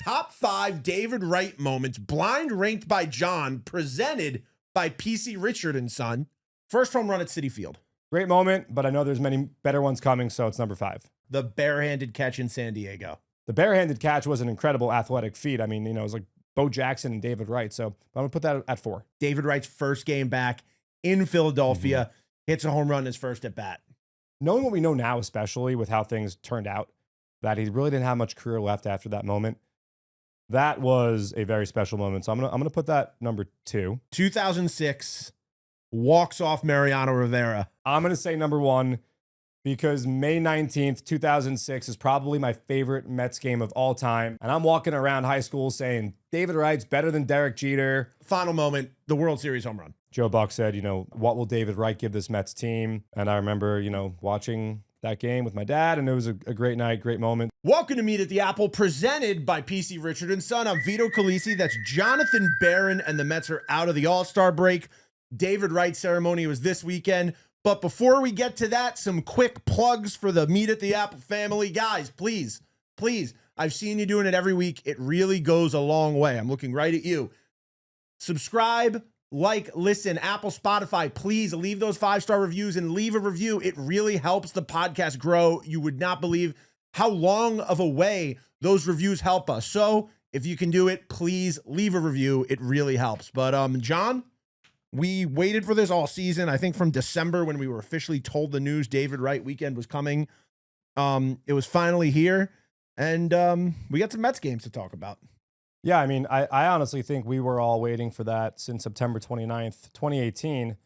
Top 5 David Wright moments, blind ranked by John, presented by PC Richard and Son. First home run at Citi Field. Great moment, but I know there's many better ones coming, so it's number 5. The barehanded catch in San Diego. The barehanded catch was an incredible athletic feat. I mean, it was like Bo Jackson and David Wright, so I'm going to put that at 4. David Wright's first game back in Philadelphia, hits a home run his first at bat. Knowing what we know now, especially with how things turned out, that he really didn't have much career left after that moment, that was a very special moment. So I'm gonna put that number 2. 2006, walks off Mariano Rivera. I'm going to say number 1 because May 19th, 2006 is probably my favorite Mets game of all time. And I'm walking around high school saying, David Wright's better than Derek Jeter. Final moment, the World Series home run. Joe Buck said, what will David Wright give this Mets team? And I remember, watching that game with my dad, and it was a great night, great moment. Welcome to Meet at the Apple, presented by PC Richard and Son. I'm Vito Calise. That's Jonathan Barron, and the Mets are out of the All-Star break. David Wright ceremony was this weekend. But before we get to that, some quick plugs for the Meet at the Apple family. Guys, please, I've seen you doing it every week. It really goes a long way. I'm looking right at you. Subscribe, like, listen, Apple, Spotify, please leave those 5-star reviews and leave a review. It really helps the podcast grow. You would not believe how long of a way those reviews help us. So if you can do it, please leave a review. It really helps. But John, we waited for this all season. I think from December when we were officially told the news David Wright weekend was coming. It was finally here, and we got some Mets games to talk about. Yeah, I mean, I honestly think we were all waiting for that since September 29th, 2018.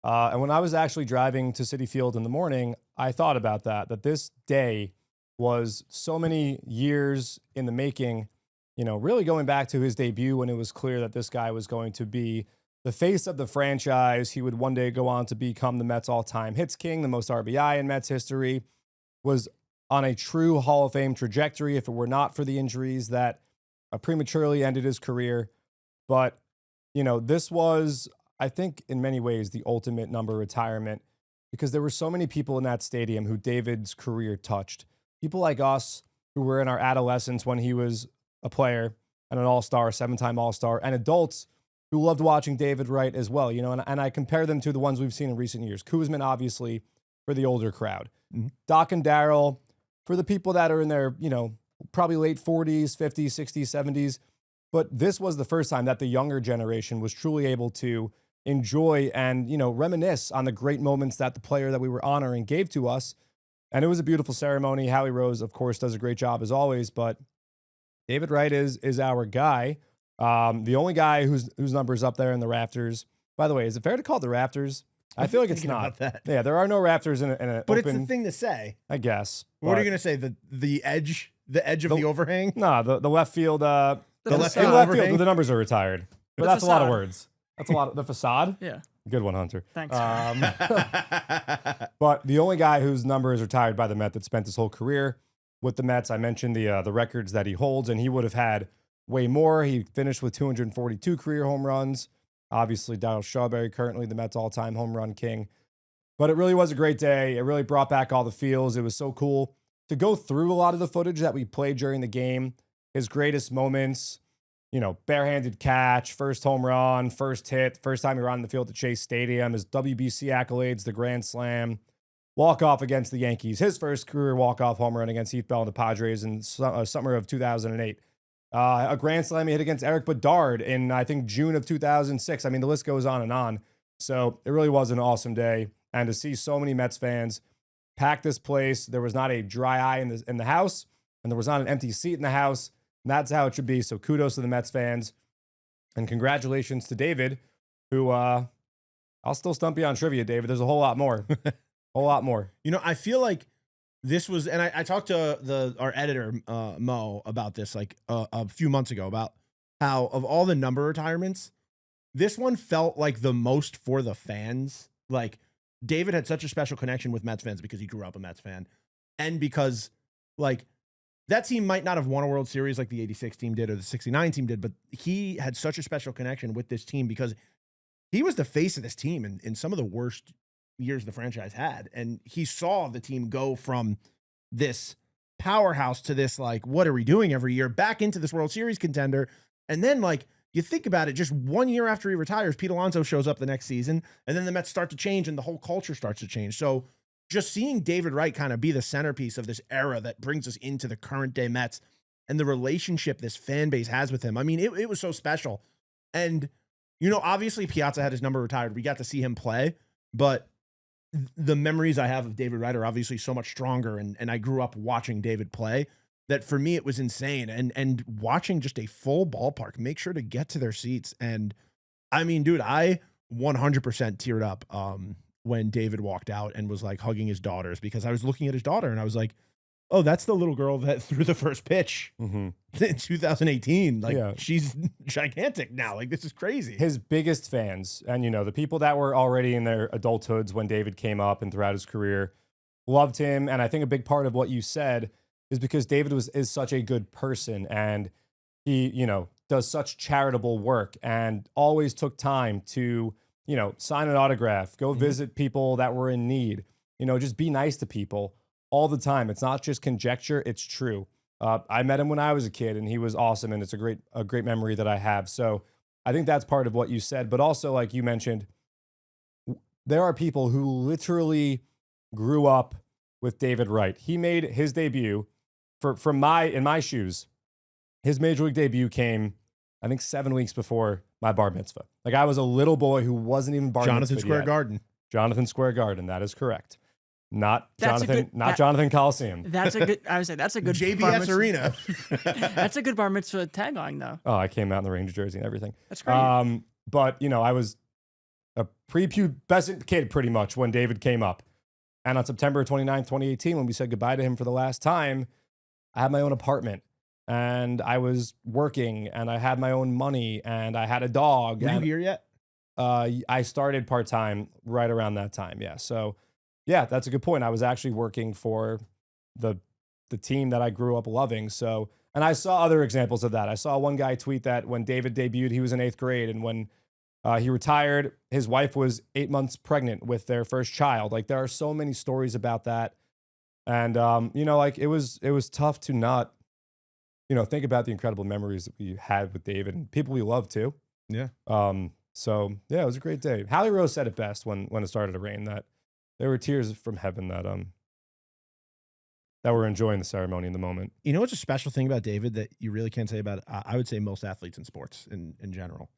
And when I was actually driving to Citi Field in the morning, I thought about that this day was so many years in the making, really going back to his debut when it was clear that this guy was going to be the face of the franchise. He would one day go on to become the Mets all-time hits king, the most RBI in Mets history, was on a true Hall of Fame trajectory if it were not for the injuries that prematurely ended his career. But, this was, I think, in many ways, the ultimate number retirement because there were so many people in that stadium who David's career touched. People like us who were in our adolescence when he was a player and an all-star, 7-time all-star, and adults who loved watching David Wright as well, and I compare them to the ones we've seen in recent years. Koosman, obviously, for the older crowd. Mm-hmm. Doc and Darryl, for the people that are in their, probably late 40s, 50s, 60s, 70s. But this was the first time that the younger generation was truly able to enjoy and, reminisce on the great moments that the player that we were honoring gave to us. And it was a beautiful ceremony. Howie Rose, of course, does a great job as always, but David Wright is our guy. The only guy whose number is up there in the rafters. By the way, is it fair to call it the rafters? I feel like it's not. Yeah, there are no rafters in a but open, it's the thing to say. I guess. What are you going to say? The edge of the overhang? No, the left field. The left field overhang? The numbers are retired. But that's facade. A lot of words. That's a lot of the facade. Yeah. Good one, Hunter. Thanks. But the only guy whose number is retired by the Met that spent his whole career with the Mets, I mentioned the records that he holds, and he would have had way more. He finished with 242 career home runs. Obviously, Darryl Strawberry, currently the Mets all-time home run king. But it really was a great day. It really brought back all the feels. It was so cool to go through a lot of the footage that we played during the game. His greatest moments, barehanded catch, first home run, first hit, first time he was on the field at Chase Stadium, his WBC accolades, the Grand Slam, walk-off against the Yankees, his first career walk-off home run against Heath Bell and the Padres in summer of 2008. A Grand Slam he hit against Eric Bedard in, I think, June of 2006. I mean, the list goes on and on. So it really was an awesome day. And to see so many Mets fans pack this place, there was not a dry eye in the house, and there was not an empty seat in the house. And that's how it should be. So kudos to the Mets fans. And congratulations to David, who I'll still stump you on trivia, David. There's a whole lot more. Whole lot more. I feel like this was, and I talked to our editor, Mo, about this like a few months ago, about how of all the number retirements, this one felt like the most for the fans. Like, David had such a special connection with Mets fans because he grew up a Mets fan. And because, like, that team might not have won a World Series like the 86 team did or the 69 team did, but he had such a special connection with this team because he was the face of this team in some of the worst years the franchise had. And he saw the team go from this powerhouse to this, like, what are we doing every year, back into this World Series contender. And then, like, you think about it, just 1 year after he retires, Pete Alonso shows up the next season, and then the Mets start to change and the whole culture starts to change. So just seeing David Wright kind of be the centerpiece of this era that brings us into the current day Mets and the relationship this fan base has with him. I mean, it was so special. And, you know, obviously Piazza had his number retired. We got to see him play, but the memories I have of David Wright are obviously so much stronger. And I grew up watching David play that for me, it was insane. And watching just a full ballpark, make sure to get to their seats. And I mean, dude, I 100% teared up when David walked out and was like hugging his daughters, because I was looking at his daughter and I was like, oh, that's the little girl that threw the first pitch in 2018. Like, she's gigantic now. Like, this is crazy. His biggest fans, and, you know, the people that were already in their adulthoods when David came up and throughout his career, loved him. And I think a big part of what you said is because David is such a good person, and he, you know, does such charitable work and always took time to, you know, sign an autograph, go visit people that were in need, you know, just be nice to people all the time. It's not just conjecture, it's true. I met him when I was a kid, and he was awesome, and it's a great memory that I have. So I think that's part of what you said, but also, like you mentioned, there are people who literally grew up with David Wright. He made his debut in my shoes. His major league debut came, I think, 7 weeks before my bar mitzvah. Like, I was a little boy who wasn't even bar Jonathan mitzvah Square yet. Garden. Jonathan Square Garden. That is correct. Not That's Jonathan. Jonathan Coliseum. That's a good. I would say that's a good JBS Arena. That's a good bar mitzvah tagline, though. Oh, I came out in the Ranger jersey and everything. That's great. But, you know, I was a prepubescent kid pretty much when David came up. And on September 29th, 2018, when we said goodbye to him for the last time, I had my own apartment, and I was working, and I had my own money, and I had a dog. Were you here yet? I started part-time right around that time. Yeah. So yeah, that's a good point. I was actually working for the team that I grew up loving. So, and I saw other examples of that. I saw one guy tweet that when David debuted, he was in 8th grade. And when he retired, his wife was 8 months pregnant with their first child. Like, there are so many stories about that. And, you know, like, it was tough to not, you know, think about the incredible memories that we had with David and people we love too. Yeah. So yeah, it was a great day. Hallie Rose said it best when it started to rain, that there were tears from heaven that were enjoying the ceremony in the moment. You know what's a special thing about David that you really can't say about, I would say, most athletes in sports in general?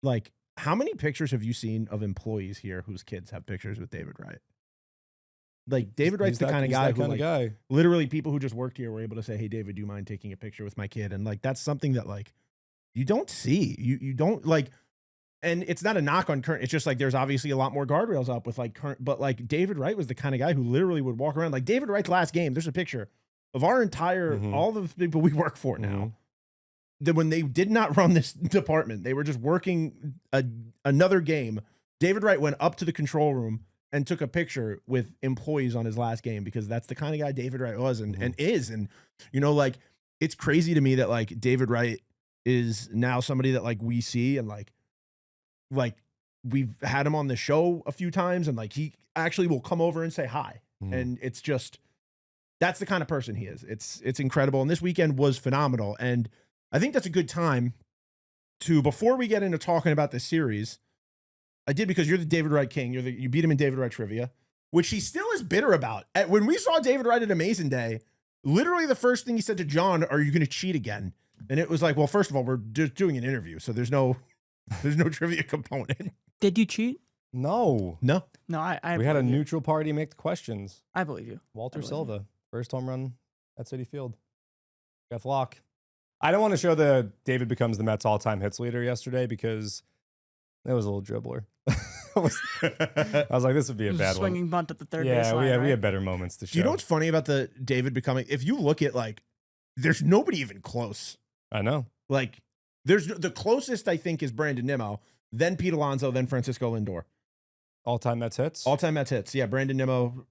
Like, how many pictures have you seen of employees here whose kids have pictures with David Wright? Like, David Wright's the kind of guy who, like, literally people who just worked here were able to say, hey, David, do you mind taking a picture with my kid? And, like, that's something that, like, you don't see. You don't, like, and it's not a knock on current. It's just like there's obviously a lot more guardrails up with, like, current, but, like, David Wright was the kind of guy who literally would walk around. Like, David Wright's last game, there's a picture of our entire, all the people we work for now, that when they did not run this department, they were just working another game. David Wright went up to the control room and took a picture with employees on his last game, because that's the kind of guy David Wright was and is. And, you know, like, it's crazy to me that, like, David Wright is now somebody that, like, we see, and like we've had him on the show a few times, and, like, he actually will come over and say hi. And it's just, that's the kind of person he is. It's incredible. And this weekend was phenomenal. And I think that's a good time to, before we get into talking about this series, I did, because you're the David Wright king. You beat him in David Wright trivia, which he still is bitter about. When we saw David Wright at Amazing Day, literally the first thing he said to John, "Are you going to cheat again?" And it was like, well, first of all, we're just doing an interview, so there's no trivia component. Did you cheat? No. No, I We had a believe you. neutral party make the questions. I believe you. Walter I believe Silva, first home run at Citi Field. Jeff Locke. I don't want to show the David becomes the Mets all-time hits leader yesterday, because it was a little dribbler. I was like, this would be a It was bad swinging bunt at the third Yeah, baseline, we had better moments to show. Do you know what's funny about the David becoming, if you look at, like, there's nobody even close. I know. Like, there's the closest, I think, is Brandon Nimmo, then Pete Alonso, then Francisco Lindor. All-time Mets hits? All-time Mets hits. Yeah, Brandon Nimmo,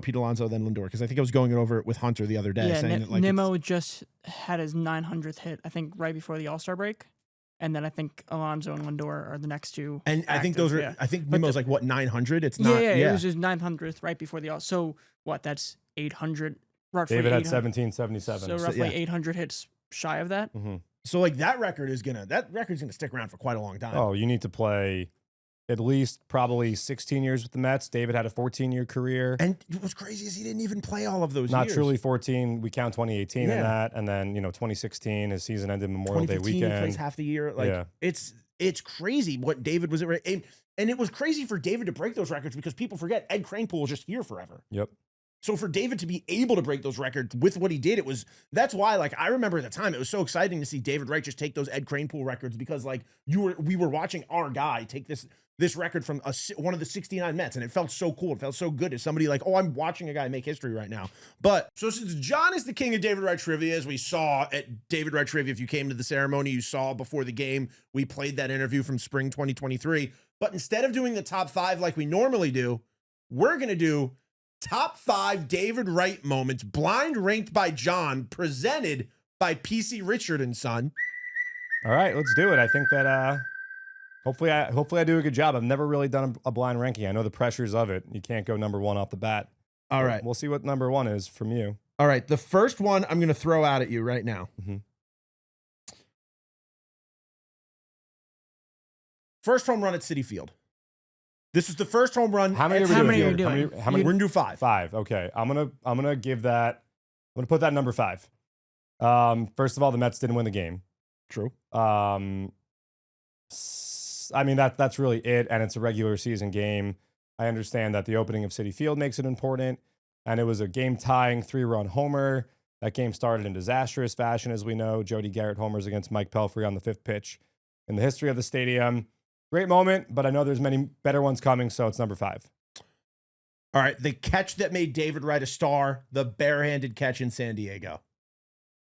Pete Alonso, then Lindor. Because I think I was going over it with Hunter the other day, Yeah, saying that, like, Nimmo just had his 900th hit, I think, right before the All-Star break. And then I think Alonso and Lindor are the next two. and I think those are, yeah. I think But Nimmo's like, what, 900? It's not. Yeah, it was his 900th right before the All. So what? That's 800 roughly David had 800 1777. So roughly yeah. 800 hits shy of that. Mhm. So like that record's gonna stick around for quite a long time. Oh, you need to play at least probably 16 years with the Mets. David had a 14-year career. And what's crazy is he didn't even play all of those Not years. truly 14. We count 2018 in Yeah. that. And then, 2016, his season ended Memorial Day 2015, he plays weekend. half the year. Like Yeah. it's crazy what David was at. And it was crazy for David to break those records because people forget Ed Kranepool was just here forever. Yep. So for David to be able to break those records with what he did, that's why, like, I remember at the time, it was so exciting to see David Wright just take those Ed Kranepool records because, like, we were watching our guy take this record from one of the 69 Mets, and it felt so cool. It felt so good as somebody like, oh, I'm watching a guy make history right now. But so since John is the king of David Wright trivia, as we saw at David Wright trivia, if you came to the ceremony, you saw before the game, we played that interview from spring 2023. But instead of doing the top 5 like we normally do, we're going to do top 5 David Wright moments, blind ranked by John, presented by PC Richard & Son. All right, let's do it. I think that hopefully I do a good job. I've never really done a blind ranking. I know the pressures of it. You can't go number 1 off the bat. All right. We'll see what number 1 is from you. All right. The first one I'm going to throw out at you right now. Mhm. First home run at Citi Field. This is the first home run. How many at are we Citi How many are Field. you doing? How many? We're going to do 5. 5. Okay. I'm gonna give that. I'm gonna put that number 5. First of all, the Mets didn't win the game. True. I mean that's really it, and it's a regular season game. I understand that the opening of Citi Field makes it important, and it was a game-tying 3-run homer. That game started in disastrous fashion, as we know. Jody Garrett homers against Mike Pelfrey on the 5th pitch in the history of the stadium. Great moment, but I know there's many better ones coming, so it's number 5. All right. The catch that made David Wright a star, the barehanded catch in San Diego.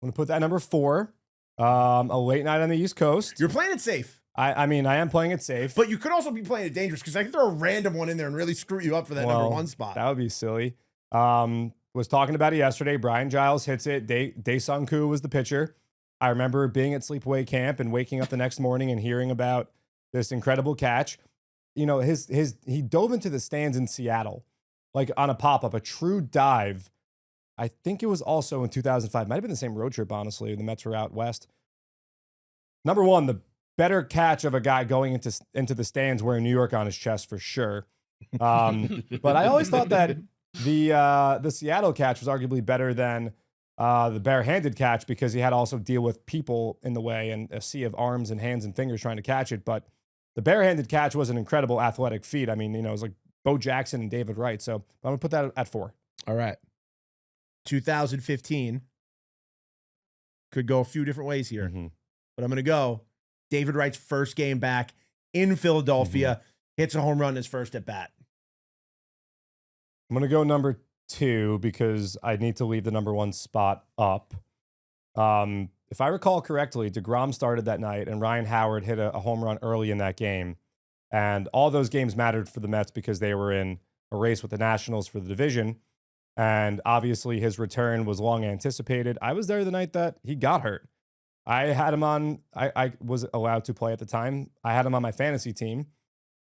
I'm gonna put that number 4. A late night on the East Coast. You're playing it safe, I mean, I am playing it safe. but you could also be playing it dangerous because I could throw a random one in there and really screw you up for that number 1 spot. That would be silly. Was talking about it yesterday. Brian Giles hits it. Dae-Sung Koo was the pitcher. I remember being at sleepaway camp and waking up the next morning and hearing about this incredible catch. He dove into the stands in Seattle, like on a pop-up, a true dive. I think it was also in 2005. Might have been the same road trip, honestly. The Mets were out west. Number 1, the better catch of a guy going into the stands wearing New York on his chest for sure. But I always thought that the Seattle catch was arguably better than the barehanded catch because he had to also deal with people in the way and a sea of arms and hands and fingers trying to catch it. But the barehanded catch was an incredible athletic feat. I mean, it was like Bo Jackson and David Wright. So I'm going to put that at 4. All right. 2015 could go a few different ways here, Mhm. but I'm going to go David Wright's first game back in Philadelphia, hits a home run his first at bat. I'm going to go number 2 because I need to leave the number 1 spot up. If I recall correctly, DeGrom started that night and Ryan Howard hit a home run early in that game. And all those games mattered for the Mets because they were in a race with the Nationals for the division. And obviously his return was long anticipated. I was there the night that he got hurt. I had him on, I was allowed to play at the time. I had him on my fantasy team.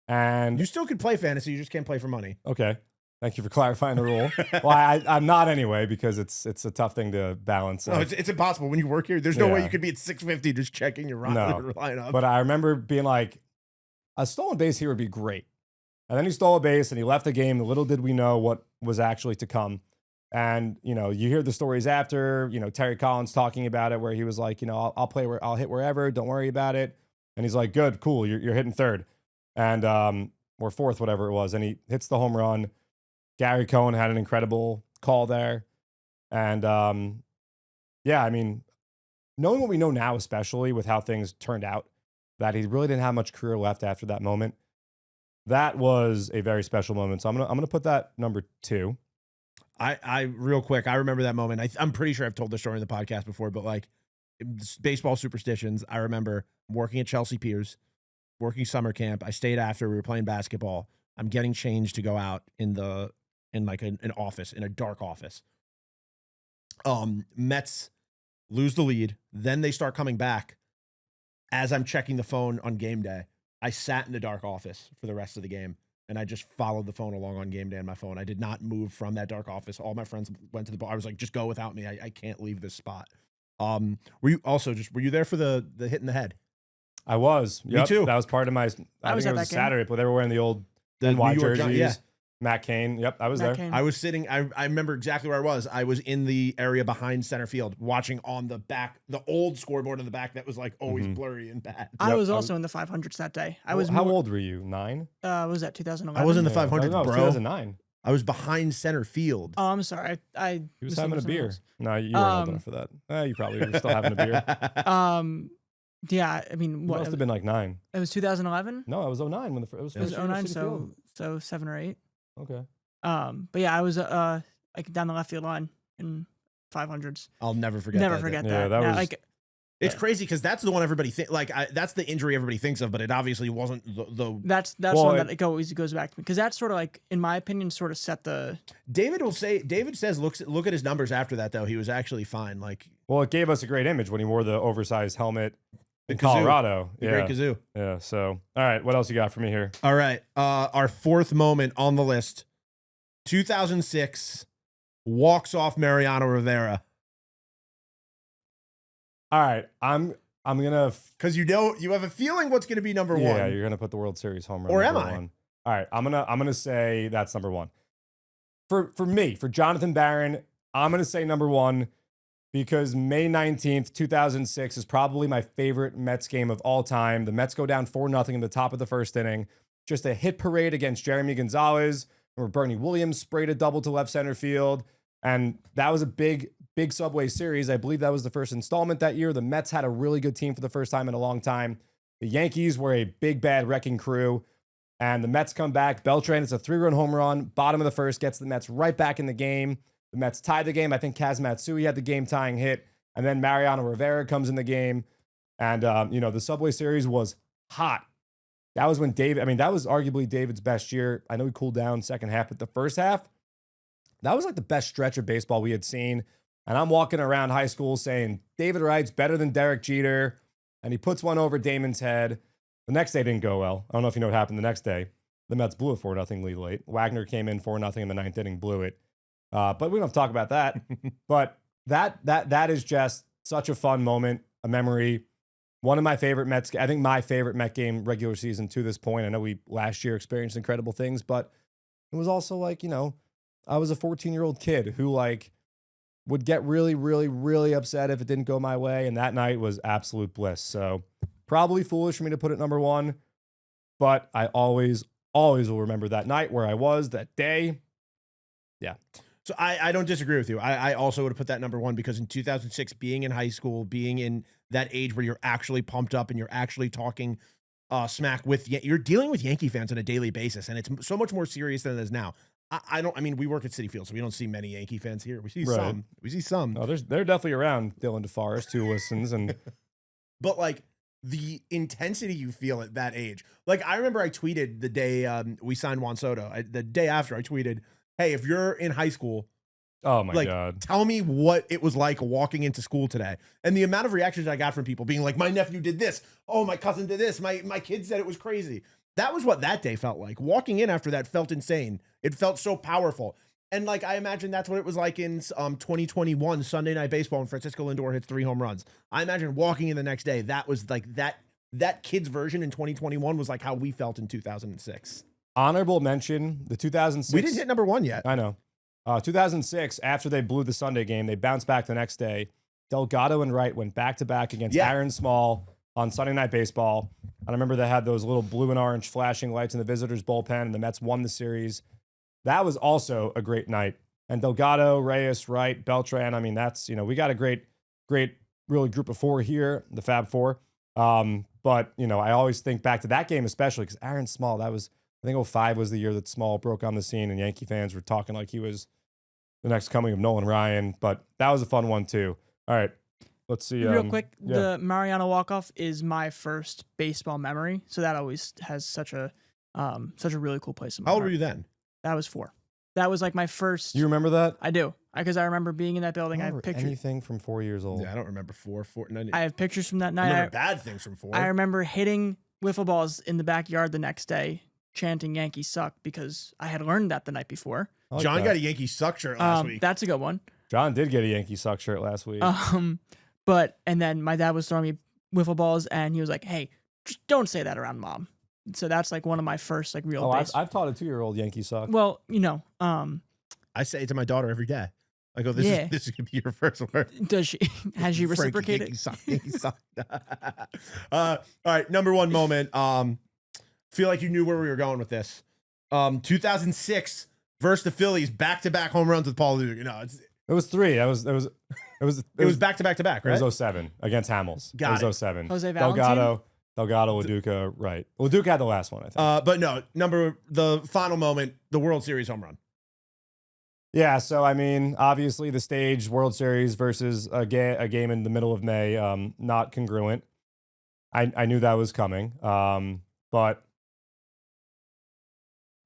And You still could play fantasy, you just can't play for money. okay. Thank you for clarifying the rule. Well, I'm not anyway because it's a tough thing to balance. No, it's impossible when you work here. There's no way you could be at 650 just checking your lineup. But I remember being like, a stolen base here would be great. And then he stole a base and he left the game. Little did we know what was actually to come. And, you hear the stories after, Terry Collins talking about it where he was like, I'll hit wherever. Don't worry about it. And he's like, good, cool. You're hitting third and, or fourth, whatever it was. And he hits the home run. Gary Cohen had an incredible call there. And, yeah, I mean, knowing what we know now, especially with how things turned out, that he really didn't have much career left after that moment. That was a very special moment. So I'm gonna put that number 2. I real quick, I remember that moment. I'm pretty sure I've told this story in the podcast before, but like baseball superstitions, I remember working at Chelsea Piers, working summer camp. I stayed after, we were playing basketball. I'm getting changed to go out in like an office, in a dark office. Mets lose the lead. Then they start coming back. As I'm checking the phone on game day, I sat in the dark office for the rest of the game. and I just followed the phone along on game day on my phone. I did not move from that dark office. All my friends went to the bar. I was like, just go without me. I can't leave this spot. Were you there for the hit in the head? I was. Me too. That was part of my. I was think it at was that game. Saturday, but they were wearing the old The NY New York jerseys. yeah. Matt Cain. Yep, I was Matt there. Cain. I was sitting, I remember exactly where I was. I was in the area behind center field watching on the back, the old scoreboard in the back that was like always blurry and bad. I Yep, was also in the 500s that day. I was How more, old were you? 9? what was that 2011? I was in the Yeah. 500s, No, it was bro. 2009. I was behind center field. Oh, I'm sorry. I He was missed having a something beer. else. No, you weren't old enough for that. You probably were still having a beer. Yeah, I mean, You what? must have been like 9. It was 2011. No, it was 09 when it was It was first year at 09, Citi Field. so 7 or 8. Okay. But yeah, I was like down the left field line in 500s. I'll never forget Never that day. forget Yeah, that. that Yeah, was- like It's crazy because that's the one everybody that's the injury everybody thinks of, but it obviously wasn't the that's Well, one that always goes back to me, because that's sort of like, in my opinion, sort of set the. David says look at his numbers after that though. He was actually fine. Like Well, it gave us a great image when he wore the oversized helmet The in kazoo. Colorado. the Yeah. great kazoo. Yeah. So, all right. What else you got for me here? All right. Our fourth moment on the list. 2006 walks off Mariano Rivera. All right. I'm gonna. Because you have a feeling what's going to be number Yeah, one. you're gonna put the World Series home run. Or am number I? one. All right. I'm gonna say that's number one. For me, for Jonathan Barron, I'm gonna say number one because May 19th, 2006 is probably my favorite Mets game of all time. The Mets go down 4-0 in the top of the first inning. Just a hit parade against Jeremy Gonzalez, where Bernie Williams sprayed a double to left center field. And that was a big Subway series. I believe that was the first installment that year. The Mets had a really good team for the first time in a long time. The Yankees were a big, bad wrecking crew. And the Mets come back. Beltran, it's a 3-run home run. Bottom of the first, gets the Mets right back in the game. The Mets tied the game. I think Kaz Matsui had the game-tying hit. And then Mariano Rivera comes in the game. And, the Subway series was hot. That was when that was arguably David's best year. I know he cooled down second half, but the first half, that was like the best stretch of baseball we had seen. And I'm walking around high school saying, David Wright's better than Derek Jeter. And he puts one over Damon's head. The next day didn't go well. I don't know if you know what happened the next day. The Mets blew a 4-0 lead late. Wagner came in 4-0 in the 9th inning, blew it. But we don't have to talk about that. But that is just such a fun moment, a memory. One of my favorite Mets, I think my favorite Met game regular season to this point. I know we last year experienced incredible things, but it was also like, I was a 14-year-old kid who would get really, really, really upset if it didn't go my way. And that night was absolute bliss. So probably foolish for me to put it number one, but I always will remember that night, where I was that day. Yeah. So I don't disagree with you. I also would have put that number one because in 2006, being in high school, being in that age where you're actually pumped up and you're actually talking smack you're dealing with Yankee fans on a daily basis. And it's so much more serious than it is now. We work at Citi Field, so we don't see many Yankee fans here. We see some. We see some. No, they're definitely around. Dylan DeForest, who listens, and But the intensity you feel at that age. I remember I tweeted the day we signed Juan Soto. The day after I tweeted, hey, if you're in high school, oh my God, tell me what it was like walking into school today. And the amount of reactions I got from people being like, my nephew did this. Oh, my cousin did this. My kid said it was crazy. That was what that day felt like. Walking in after that felt insane. It felt so powerful. And I imagine that's what it was like in 2021 Sunday Night Baseball when Francisco Lindor hits 3 home runs. I imagine walking in the next day, that was that kid's version in 2021 was like how we felt in 2006. Honorable mention, the 2006. We didn't hit number one yet. I know. 2006, after they blew the Sunday game, they bounced back the next day. Delgado and Wright went back-to-back against Aaron Small on Sunday Night Baseball. And I remember they had those little blue and orange flashing lights in the visitors' bullpen, and the Mets won the series. That was also a great night. And Delgado, Reyes, Wright, Beltran, that's, we got a great, really group of 4 here, the Fab Four. But, I always think back to that game, especially because Aaron Small, that was, I think 2005 was the year that Small broke on the scene, and Yankee fans were talking like he was the next coming of Nolan Ryan. But that was a fun one, too. All right. Let's see. Real quick, the Mariano walk-off is my first baseball memory, so that always has such a really cool place in my How heart. old were you then? That was 4. That was my first. You remember that? I do, because I remember being in that building. I have pictures. Anything from 4 years old. Yeah, I don't remember 4. I have pictures from that I night. remember bad things from 4. I remember hitting wiffle balls in the backyard the next day, chanting Yankees suck because I had learned that the night before. I like John that. got a Yankee suck shirt last week. That's a good one. John did get a Yankee suck shirt last week. And then my dad was throwing me wiffle balls, and he was like, "Hey, just don't say that around mom." So that's like one of my first like real. I've taught a 2-year-old Yankee suck. Well, I say it to my daughter every day. I go, Yeah. this is gonna be your first word. does she has she Frankie, reciprocated? Yankee suck, Yankee suck. All right, number one moment. Feel like you knew where we were going with this. 2006 versus the Phillies, back-to-back home runs with Paul Luger. It was 3. It was back to back to back, right? It was 07 against Hamels. Got it was 07. Jose Valentin? Delgado, Laduca, right. Laduca had the last one, I think. But no, the final moment, the World Series home run. Yeah, so I mean, obviously the stage, World Series versus a game in the middle of May, not congruent. I knew that was coming. But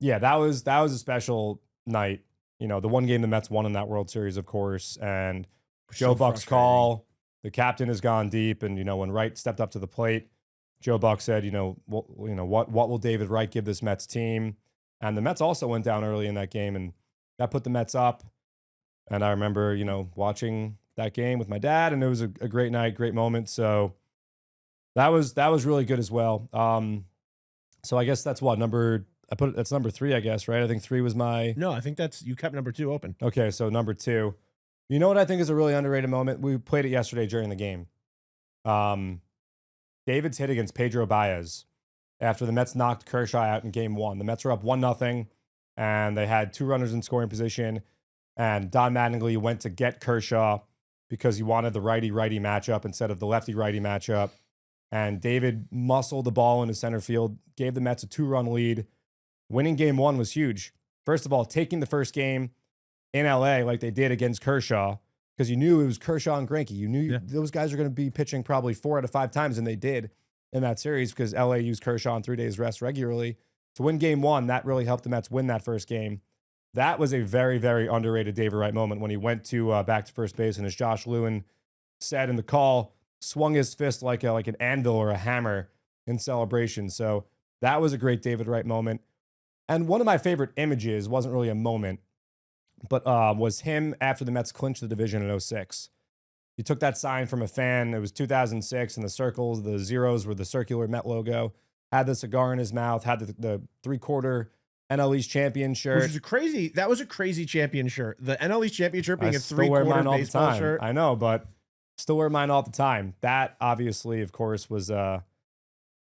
yeah, that was a special night. The one game the Mets won in that World Series, of course, and Joe Buck's call, the captain has gone deep, and when Wright stepped up to the plate, Joe Buck said, what will David Wright give this Mets team? And the Mets also went down early in that game, and that put the Mets up. And I remember, watching that game with my dad, and it was a great night, great moment. So that was really good as well. So I guess that's what that's number 3, I guess, right? I think 3 was my. No, I think you kept number 2 open. Okay, so number 2. You know what I think is a really underrated moment? We played it yesterday during the game. David's hit against Pedro Báez after the Mets knocked Kershaw out in game 1. The Mets were up 1-0, and they had 2 runners in scoring position. And Don Mattingly went to get Kershaw because he wanted the righty-righty matchup instead of the lefty-righty matchup. And David muscled the ball into center field, gave the Mets a 2-run lead. Winning game 1 was huge. First of all, taking the first game in LA like they did against Kershaw, because you knew it was Kershaw and Greinke. You knew those guys are going to be pitching probably 4 out of 5 times, and they did in that series because LA used Kershaw on 3 days rest regularly. To win game 1, that really helped the Mets win that first game. That was a very, very underrated David Wright moment when he went to back to first base, and as Josh Lewin said in the call, swung his fist like an anvil or a hammer in celebration. So that was a great David Wright moment. And one of my favorite images wasn't really a moment, but was him after the Mets clinched the division in 06. He took that sign from a fan. It was 2006, and the circles, the zeros were the circular Met logo. Had the cigar in his mouth, had the 3/4 NL East champion shirt. That was a crazy champion shirt. The NL East champion shirt being a 3/4 all baseball the time. shirt. I know, but still wear mine all the time. That obviously, of course, was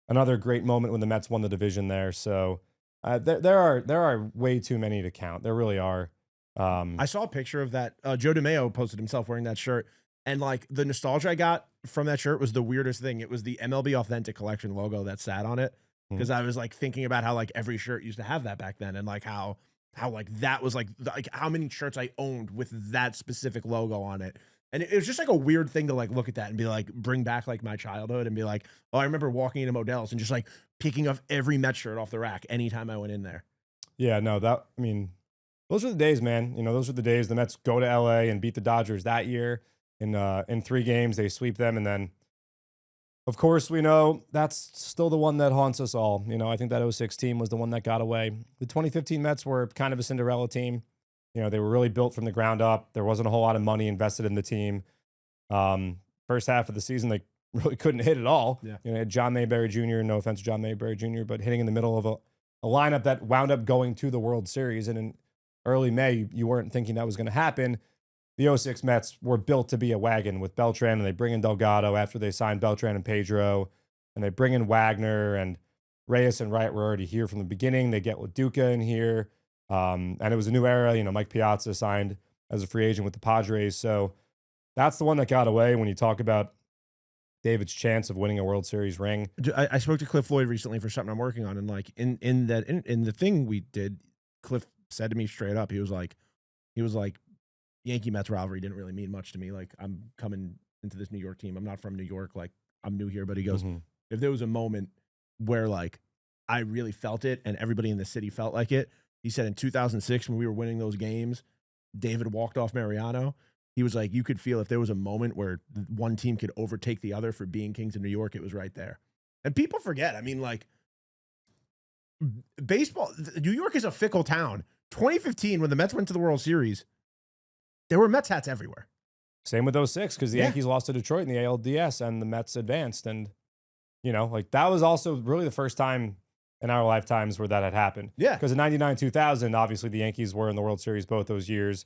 another great moment when the Mets won the division there. So there are way too many to count. There really are. I saw a picture of that. Joe DeMeo posted himself wearing that shirt. And like the nostalgia I got from that shirt was the weirdest thing. It was the MLB Authentic Collection logo that sat on it. Because I was like thinking about how like every shirt used to have that back then, and like how like that was like how many shirts I owned with that specific logo on it. And it was just like a weird thing to like look at that and be like, bring back like my childhood and be like, oh, I remember walking into Modell's and just like picking up every Met shirt off the rack anytime I went in there. Yeah, no, those were the days, man. Those were the days the Mets go to LA and beat the Dodgers that year. In 3 games, they sweep them, and then, of course, we know that's still the one that haunts us all. I think that 06 team was the one that got away. The 2015 Mets were kind of a Cinderella team. They were really built from the ground up. There wasn't a whole lot of money invested in the team. First half of the season, they really couldn't hit at all. Yeah. John Mayberry Jr., no offense to John Mayberry Jr., but hitting in the middle of a lineup that wound up going to the World Series. And in early May, you weren't thinking that was going to happen. The 06 Mets were built to be a wagon with Beltran, and they bring in Delgado after they signed Beltran and Pedro, and they bring in Wagner, and Reyes and Wright were already here from the beginning. They get Laduca in here, and it was a new era. Mike Piazza signed as a free agent with the Padres, so that's the one that got away when you talk about David's chance of winning a World Series ring. I spoke to Cliff Floyd recently for something I'm working on, and like in the thing we did, Cliff said to me straight up, he was like, Yankee Mets rivalry didn't really mean much to me. Like, I'm coming into this New York team. I'm not from New York. Like, I'm new here. But he goes, if there was a moment where like I really felt it and everybody in the city felt like it, he said in 2006 when we were winning those games, David walked off Mariano. He was like, you could feel if there was a moment where one team could overtake the other for being kings of New York, it was right there. And people forget. I mean, like, baseball, New York is a fickle town. 2015, when the Mets went to the World Series, there were Mets hats everywhere. Same with 06, because the Yankees lost to Detroit in the ALDS and the Mets advanced. And, like that was also really the first time in our lifetimes where that had happened. Yeah. Because in 99, 2000, obviously the Yankees were in the World Series both those years.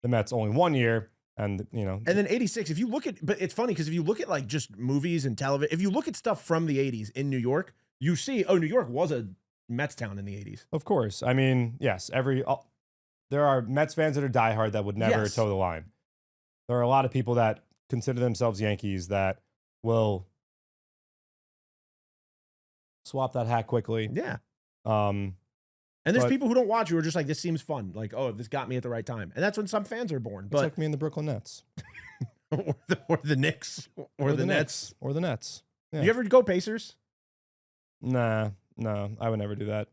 The Mets only 1 year. And, And then 86, if you look at, but it's funny because if you look at like just movies and television, if you look at stuff from the 80s in New York, you see, New York was a Mets town in the 80s. Of course. I mean, yes, there are Mets fans that are diehard that would never toe the line. There are a lot of people that consider themselves Yankees that will swap that hat quickly. Yeah. And there's people who don't watch who are just like, this seems fun. Like, this got me at the right time. And that's when some fans are born. But it's like me and the Brooklyn Nets. or the Knicks. Or the Nets. Or the Nets. Yeah. You ever go Pacers? Nah, no, I would never do that.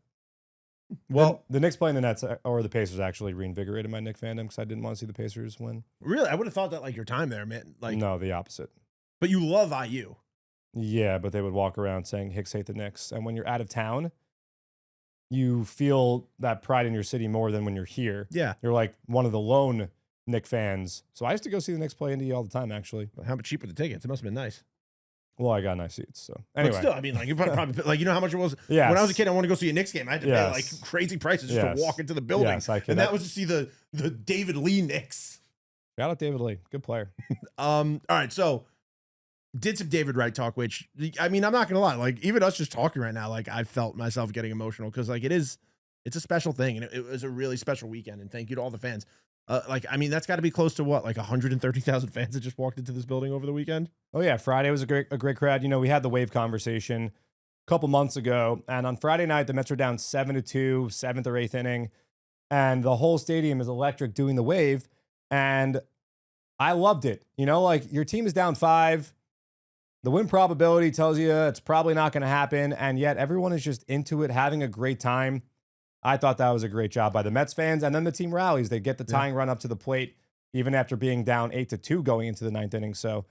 Well, the Knicks playing the Nets or the Pacers actually reinvigorated my Knicks fandom because I didn't want to see the Pacers win. Really? I would have thought that like your time there, man. Like, no, the opposite. But you love IU. Yeah, but they would walk around saying Hicks hate the Knicks. And when you're out of town, you feel that pride in your city more than when you're here. Yeah. You're like one of the lone Knicks fans. So I used to go see the Knicks play Indy all the time, actually. How much cheap were the tickets? It must have been nice. Well, I got nice seats, so anyway. But still, I mean, like you probably like how much it was. Yeah. When I was a kid, I wanted to go see a Knicks game. I had to pay like crazy prices just to walk into the building. Yes, I can. And that was to see the David Lee Knicks. Shout out David Lee, good player. All right, so did some David Wright talk, which I mean, I'm not gonna lie, like even us just talking right now, like I felt myself getting emotional because like it's a special thing and it was a really special weekend. And thank you to all the fans. I mean, that's got to be close to what, like 130,000 fans that just walked into this building over the weekend. Oh yeah, Friday was a great crowd. We had the wave conversation a couple months ago, and on Friday night the Mets were down 7-2, 7th or 8th inning, and the whole stadium is electric doing the wave, and I loved it. Like your team is down 5, the win probability tells you it's probably not going to happen, and yet everyone is just into it, having a great time. I thought that was a great job by the Mets fans. And then the team rallies. They get the tying run up to the plate, even after being down 8-2 going into the 9th inning. So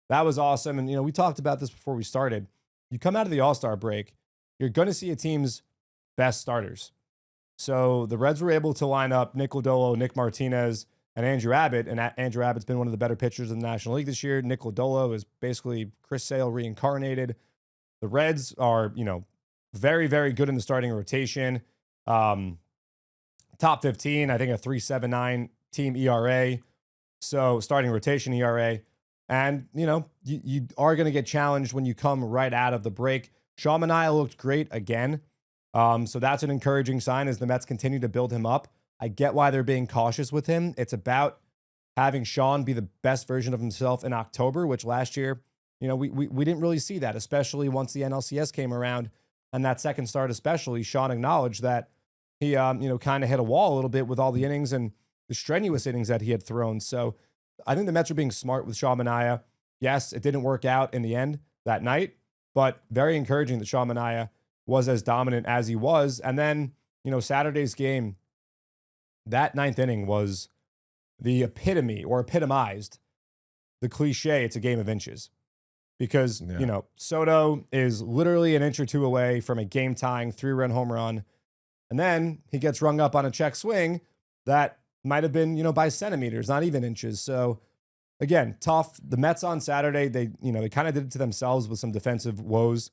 that was awesome. And, we talked about this before we started. You come out of the All-Star break, you're going to see a team's best starters. So the Reds were able to line up Nick Lodolo, Nick Martinez, and Andrew Abbott. And Andrew Abbott's been one of the better pitchers in the National League this year. Nick Lodolo is basically Chris Sale reincarnated. The Reds are, very, very good in the starting rotation. Top 15, I think a 3.79 team ERA. So starting rotation ERA. And, you are going to get challenged when you come right out of the break. Sean Manaea looked great again. So that's an encouraging sign as the Mets continue to build him up. I get why they're being cautious with him. It's about having Sean be the best version of himself in October, which last year, we didn't really see that, especially once the NLCS came around. And that second start especially, Sean acknowledged that he, kind of hit a wall a little bit with all the innings and the strenuous innings that he had thrown. So I think the Mets are being smart with Sean Manaea. Yes, it didn't work out in the end that night, but very encouraging that Sean Manaea was as dominant as he was. And then, Saturday's game, that 9th inning was the epitome or epitomized the cliche, it's a game of inches. Because, Soto is literally an inch or two away from a game-tying 3-run home run. And then he gets rung up on a check swing that might have been, by centimeters, not even inches. So, again, tough. The Mets on Saturday, they kind of did it to themselves with some defensive woes.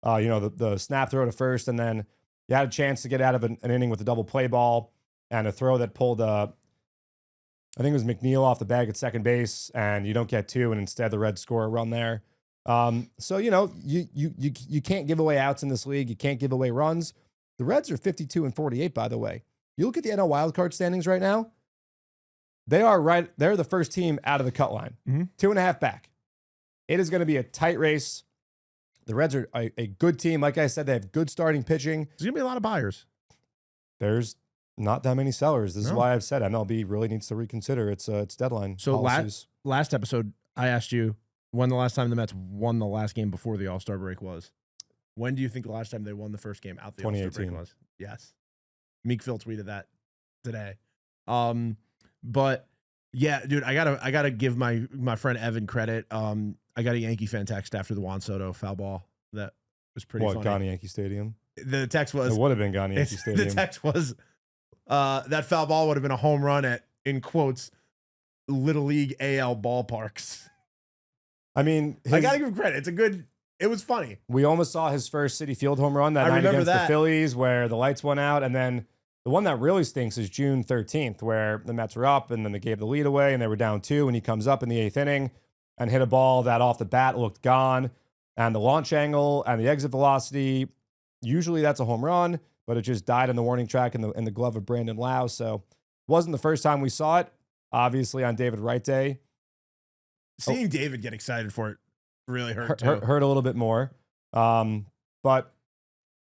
The snap throw to first, and then you had a chance to get out of an inning with a double play ball and a throw that pulled, I think it was McNeil off the bag at second base, and you don't get 2, and instead the Reds score a run there. So, you can't give away outs in this league. You can't give away runs. The Reds are 52-48, by the way. You look at the NL wildcard standings right now, they're the first team out of the cut line, 2.5 back. It is going to be a tight race. The Reds are a good team. Like I said, they have good starting pitching. There's going to be a lot of buyers. There's not that many sellers. This is why I've said MLB really needs to reconsider its deadline. So policies. last episode, I asked you when the last time the Mets won the last game before the All-Star break was. When do you think the last time they won the first game out the All-Star break was? Yes. Meek Phil tweeted that today. But yeah, dude, I gotta give my friend Evan credit. I got a Yankee fan text after the Juan Soto foul ball that was pretty funny. Gone Yankee Stadium. The text was, It would have been gone Yankee Stadium. the text was, that foul ball would have been a home run at, in quotes, Little League AL ballparks. I mean, I got to give him credit. It was funny. we almost saw his first Citi Field home run that I night remember against that. the Phillies where the lights went out. And then the one that really stinks is June 13th, where the Mets were up and then they gave the lead away and they were down 2. And he comes up in the 8th inning and hit a ball that off the bat looked gone. And the launch angle and the exit velocity, usually that's a home run, but it just died on the warning track in the glove of Brandon Lau. So it wasn't the first time we saw it. Obviously on David Wright Day. Seeing David get excited for it really hurt too. Hurt a little bit more. But,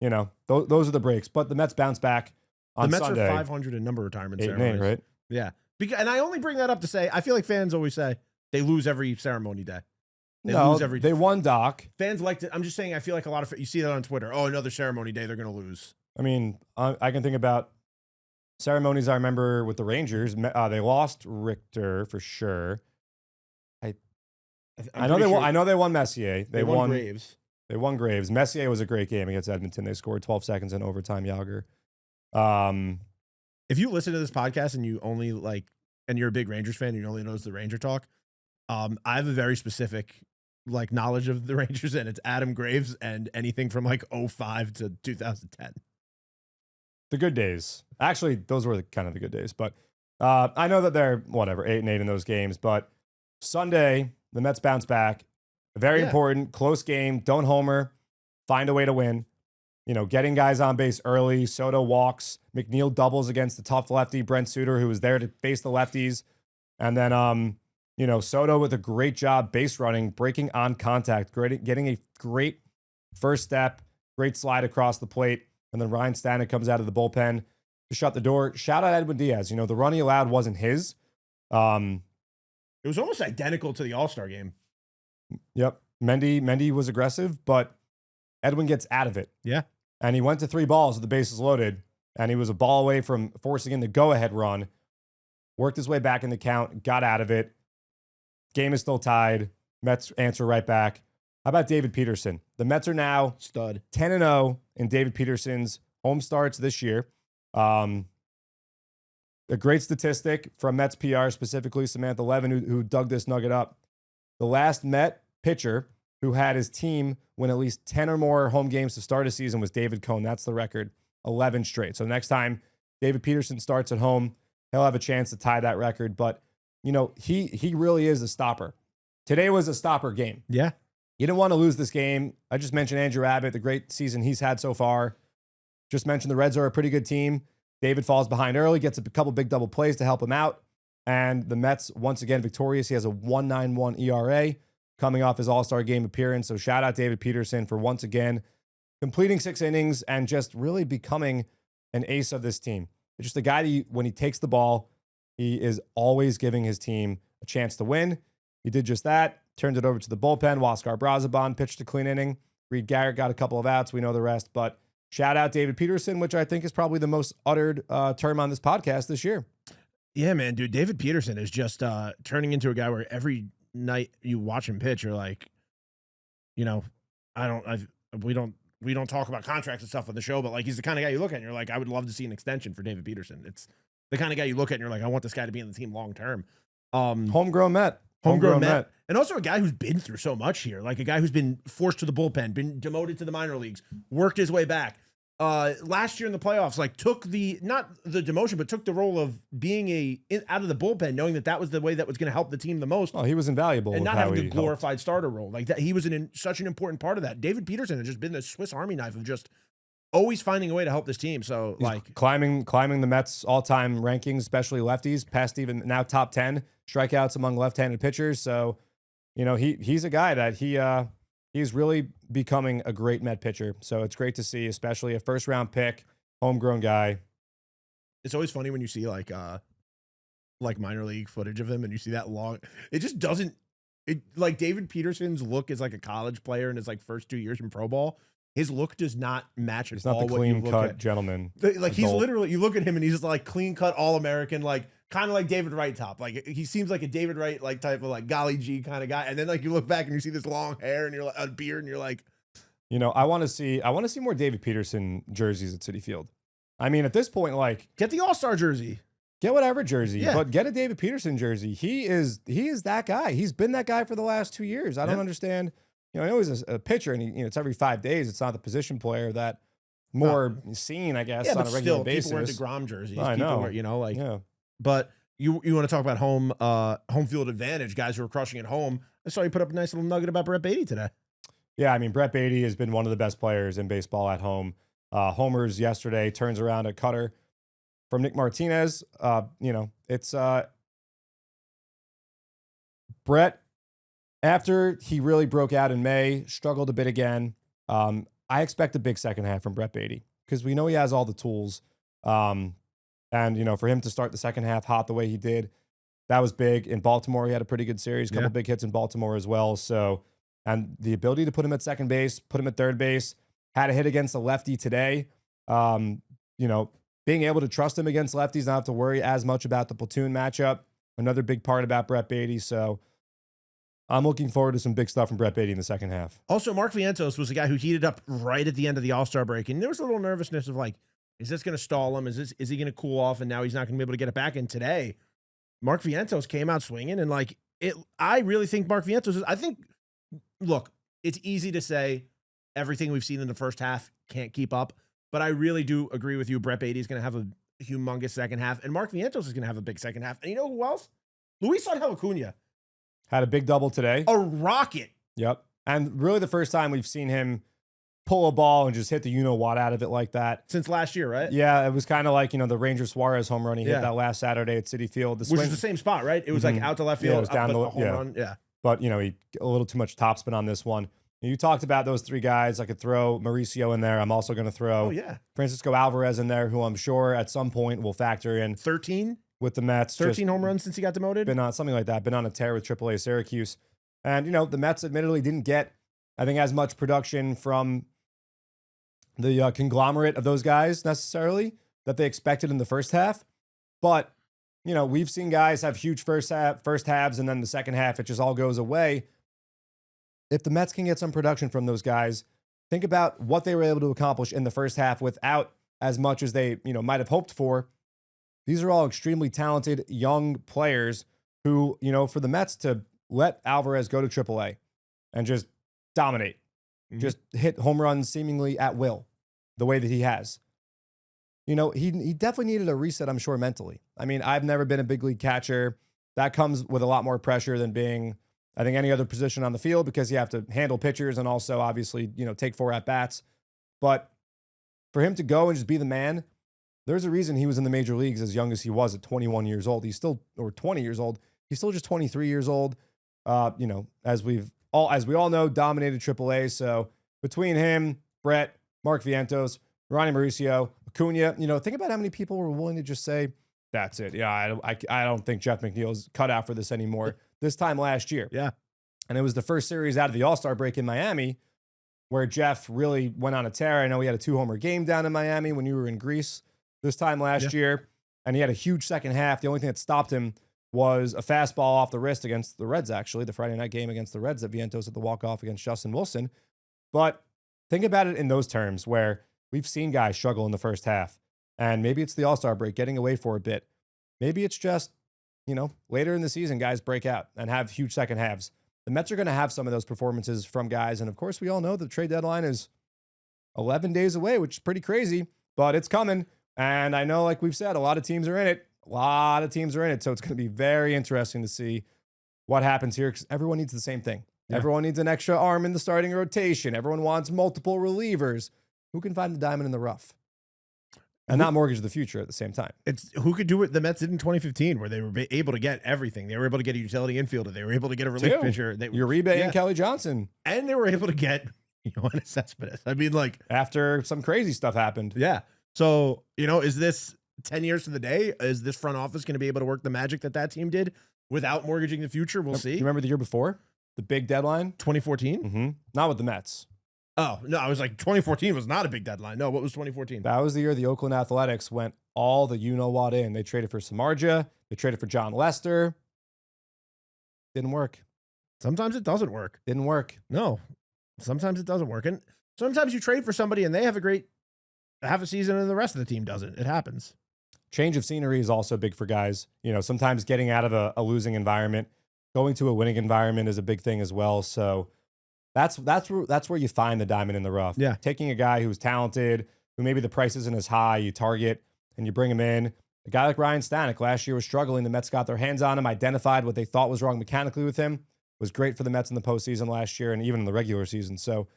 you know, those are the breaks. But the Mets bounce back on the Mets Sunday. are 500 in number retirement 8-8, ceremonies. right? Yeah. And I only bring that up to say, I feel like fans always say they lose every ceremony day. They lose every. They won Doc. Fans like to. I'm just saying. I feel like a lot of you see that on Twitter. Oh, another ceremony day. They're going to lose. I mean, I can think about ceremonies I remember with the Rangers. They lost Richter for sure. I know they won. I know they won Messier. They won Graves. They won Graves. Messier was a great game against Edmonton. They scored 12 seconds in overtime. Yager. If you listen to this podcast and you only and you're a big Rangers fan, and you only knows the Ranger talk. I have a very specific knowledge of the Rangers, and it's Adam Graves and anything from 05 to 2010. The good days. Actually, those were kind of the good days. But I know that they're 8-8 in those games. But Sunday, the Mets bounce back. Very important, close game. Don't homer. Find a way to win. You know, getting guys on base early. Soto walks. McNeil doubles against the tough lefty, Brent Suter, who was there to face the lefties. And then, you know, Soto with a great job base running, breaking on contact, getting a great first step, great slide across the plate. And then Ryan Stanek comes out of the bullpen to shut the door. Shout out Edwin Diaz. You know, the run he allowed wasn't his. It was almost identical to the All-Star game. Yep. Mendy was aggressive, but Edwin gets out of it. Yeah. And he went to 3 balls with the bases loaded, and he was a ball away from forcing in the go-ahead run. Worked his way back in the count, got out of it. Game is still tied. Mets answer right back. How about David Peterson? The Mets are now stud 10-0 in David Peterson's home starts this year. A great statistic from Mets PR, specifically Samantha Levin, who dug this nugget up. The last Met pitcher who had his team win at least 10 or more home games to start a season was David Cone. That's the record, 11 straight. So next time David Peterson starts at home, he'll have a chance to tie that record. But, you know, he really is a stopper. Today was a stopper game. Yeah. You didn't want to lose this game. I just mentioned Andrew Abbott, the great season he's had so far. Just mentioned the Reds are a pretty good team. David falls behind early, gets a couple big double plays to help him out. And the Mets, once again, victorious. He has a 1.91 ERA coming off his All-Star game appearance. So shout out David Peterson for once again completing 6 innings and just really becoming an ace of this team. Just a guy that when he takes the ball, he is always giving his team a chance to win. He did just that. Turned it over to the bullpen. Oscar Brazabon pitched a clean inning. Reed Garrett got a couple of outs. We know the rest. But shout out David Peterson, which I think is probably the most uttered term on this podcast this year. Yeah, man, dude. David Peterson is just turning into a guy where every night you watch him pitch, you're like, you know, we don't talk about contracts and stuff on the show, but he's the kind of guy you look at and you're like, I would love to see an extension for David Peterson. It's the kind of guy you look at and you're like, I want this guy to be in the team long term. Homegrown Met. And also a guy who's been through so much here, like a guy who's been forced to the bullpen, been demoted to the minor leagues, worked his way back. Last year in the playoffs, took not the demotion, but took the role of being out of the bullpen, knowing that was the way that was going to help the team the most. Oh, he was invaluable. And not having the glorified starter role. Like that, he was such an important part of that. David Peterson has just been the Swiss Army knife of just always finding a way to help this team. So he's climbing the Mets all-time rankings, especially lefties, past even now top 10 strikeouts among left-handed pitchers. So, you know, he's a guy that he's really becoming a great Met pitcher. So it's great to see, especially a first-round pick, homegrown guy. It's always funny when you see minor league footage of him and you see that long. It just doesn't. David Peterson's look is like a college player in his first 2 years in pro ball. His look does not match at all. He's not the clean-cut gentleman. He's literally, you look at him and he's clean-cut All-American, kind of like David Wright top. He seems like a David Wright type of golly gee kind of guy. And then you look back and you see this long hair and you're like a beard and you're like, You know, I want to see more David Peterson jerseys at Citi Field. I mean, at this point, like, Get the All-Star jersey. get whatever jersey, Yeah. but get a David Peterson jersey. He is that guy. He's been that guy for the last 2 years. I don't understand. You know, I know he's a pitcher, and it's every 5 days. It's not the position player that more seen, I guess, Yeah, on but a regular still, basis. people wear DeGrom jerseys. I People know. wear, like. Yeah. But you want to talk about home field advantage, guys who are crushing at home. I saw you put up a nice little nugget about Brett Baty today. Yeah, I mean, Brett Baty has been one of the best players in baseball at home. Homers yesterday, turns around a cutter from Nick Martinez. It's Brett, after he really broke out in May, struggled a bit again. I expect a big second half from Brett Baty because we know he has all the tools. And, for him to start the second half hot the way he did, that was big. In Baltimore, he had a pretty good series, a couple big hits in Baltimore as well. So, and the ability to put him at second base, put him at third base, had a hit against a lefty today. Being able to trust him against lefties, not have to worry as much about the platoon matchup. Another big part about Brett Baty. So I'm looking forward to some big stuff from Brett Baty in the second half. Also, Mark Vientos was a guy who heated up right at the end of the All-Star break, and there was a little nervousness of like, is this going to stall him? Is he going to cool off? And now he's not going to be able to get it back in today. Mark Vientos came out swinging, and like it. I really think Mark Vientos is. I think. Look, it's easy to say everything we've seen in the first half can't keep up, but I really do agree with you. Brett Baty is going to have a humongous second half, and Mark Vientos is going to have a big second half. And you know who else? Luisangel Acuña Had a big double today. a rocket. Yep. And really the first time we've seen him pull a ball and just hit the you-know-what out of it like that. Since last year, right? Yeah, it was kind of like, the Ranger Suarez home run he Yeah. hit that last Saturday at Citi Field. Which is the same spot, right? It was like out to left field, Yeah, it was down up, the a home run. Yeah. But, he a little too much topspin on this one. You talked about those three guys. I could throw Mauricio in there. I'm also going to throw Francisco Alvarez in there, who I'm sure at some point will factor in 13 with the Mets. 13 home runs since he got demoted. Been on something like that. Been on a tear with AAA Syracuse. And, the Mets admittedly didn't get, I think, as much production from the conglomerate of those guys necessarily that they expected in the first half. But, we've seen guys have huge first halves, and then the second half, it just all goes away. If the Mets can get some production from those guys, think about what they were able to accomplish in the first half without as much as they, might have hoped for. These are all extremely talented young players who, for the Mets to let Alvarez go to AAA and just dominate, just hit home runs seemingly at will, the way that he has. He definitely needed a reset, I'm sure, mentally. I mean, I've never been a big league catcher. That comes with a lot more pressure than being, I think, any other position on the field because you have to handle pitchers and also, obviously, take 4 at-bats. But for him to go and just be the man, there's a reason he was in the major leagues as young as he was at 21 years old. He's still, or 20 years old. He's still just 23 years old. As we all know, dominated AAA. So between him, Brett, Mark Vientos, Ronnie Mauricio, Acuña, think about how many people were willing to just say, that's it. Yeah, I don't think Jeff McNeil's cut out for this anymore. This time last year. Yeah. And it was the first series out of the All-Star break in Miami where Jeff really went on a tear. I know he had a 2-homer game down in Miami when you were in Greece this time last year. And he had a huge second half. The only thing that stopped him was a fastball off the wrist against the Reds, actually, the Friday night game against the Reds that Vientos at the walk-off against Justin Wilson. But think about it in those terms where we've seen guys struggle in the first half. And maybe it's the All-Star break getting away for a bit. Maybe it's just, later in the season, guys break out and have huge second halves. The Mets are going to have some of those performances from guys. And of course, we all know the trade deadline is 11 days away, which is pretty crazy, but it's coming. And I know, like we've said, a lot of teams are in it. So it's going to be very interesting to see what happens here because everyone needs the same thing. Yeah. Everyone needs an extra arm in the starting rotation. Everyone wants multiple relievers. Who can find the diamond in the rough? And not mortgage the future at the same time. It's who could do what the Mets did in 2015, where they were able to get everything. They were able to get a utility infielder. They were able to get a relief pitcher. Uribe and Kelly Johnson. And they were able to get Yoenis Cespedes. I mean, like, after some crazy stuff happened. Yeah. So, is this 10 years to the day? Is this front office going to be able to work the magic that team did without mortgaging the future? We'll see. You remember the year before? The big deadline? 2014? Mm-hmm. Not with the Mets. Oh, no, I was like, 2014 was not a big deadline. No, what was 2014? That was the year the Oakland Athletics went all the you-know-what in. They traded for Samardzija. They traded for John Lester. Didn't work. Sometimes it doesn't work. Didn't work. No, sometimes it doesn't work. And Sometimes you trade for somebody and they have a great half a season and the rest of the team doesn't. It happens. Change of scenery is also big for guys. Sometimes getting out of a losing environment, going to a winning environment is a big thing as well. So that's where you find the diamond in the rough. Yeah. Taking a guy who's talented, who maybe the price isn't as high, you target and you bring him in. A guy like Ryan Stanek last year was struggling. The Mets got their hands on him, identified what they thought was wrong mechanically with him. Was great for the Mets in the postseason last year and even in the regular season. So,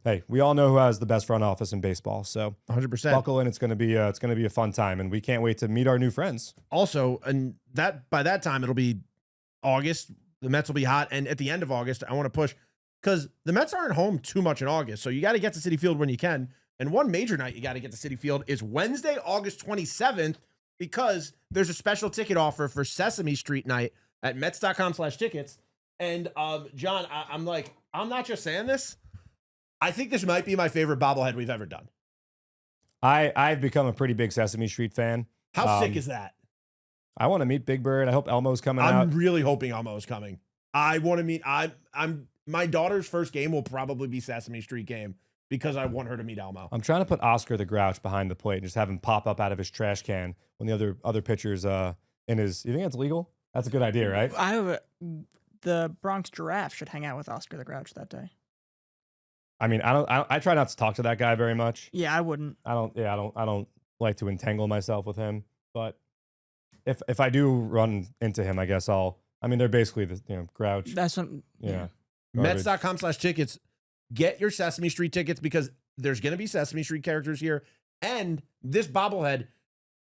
hey, we all know who has the best front office in baseball. So 100%. buckle in. It's going to be a fun time, and we can't wait to meet our new friends. Also, and that by that time it'll be August. The Mets will be hot, and at the end of August, I want to push because the Mets aren't home too much in August, so you got to get to Citi Field when you can. And one major night you got to get to Citi Field is Wednesday, August 27th, because there's a special ticket offer for Sesame Street night at Mets.com/tickets. And John, I'm not just saying this. I think this might be my favorite bobblehead we've ever done. I've become a pretty big Sesame Street fan. How sick is that? I want to meet Big Bird. I hope Elmo's coming out. I'm really hoping Elmo's coming. I want to meet. I'm my daughter's first game will probably be Sesame Street game because I want her to meet Elmo. I'm trying to put Oscar the Grouch behind the plate and just have him pop up out of his trash can when the other pitchers in his. You think that's legal? That's a good idea, right? The Bronx Giraffe should hang out with Oscar the Grouch that day. I mean, I try not to talk to that guy very much. Yeah, I wouldn't. I don't like to entangle myself with him. But if I do run into him, I guess they're basically the Grouch. That's what. Yeah. Mets.com/tickets. Get your Sesame Street tickets because there's going to be Sesame Street characters here. And this bobblehead,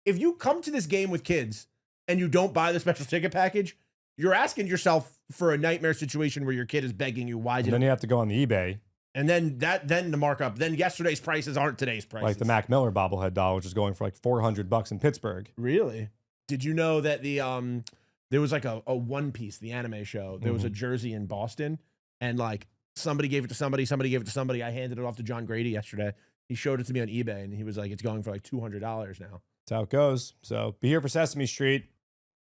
if you come to this game with kids and you don't buy the special ticket package, you're asking yourself for a nightmare situation where your kid is begging you, why did then you have to go on the eBay. And then the markup. Then yesterday's prices aren't today's prices. Like the Mac Miller bobblehead doll, which is going for like $400 in Pittsburgh. Really? Did you know that there was like a One Piece, the anime show. There was a jersey in Boston, and like somebody gave it to somebody gave it to somebody. I handed it off to John Grady yesterday. He showed it to me on eBay, and he was like, it's going for like $200 now. That's how it goes. So be here for Sesame Street.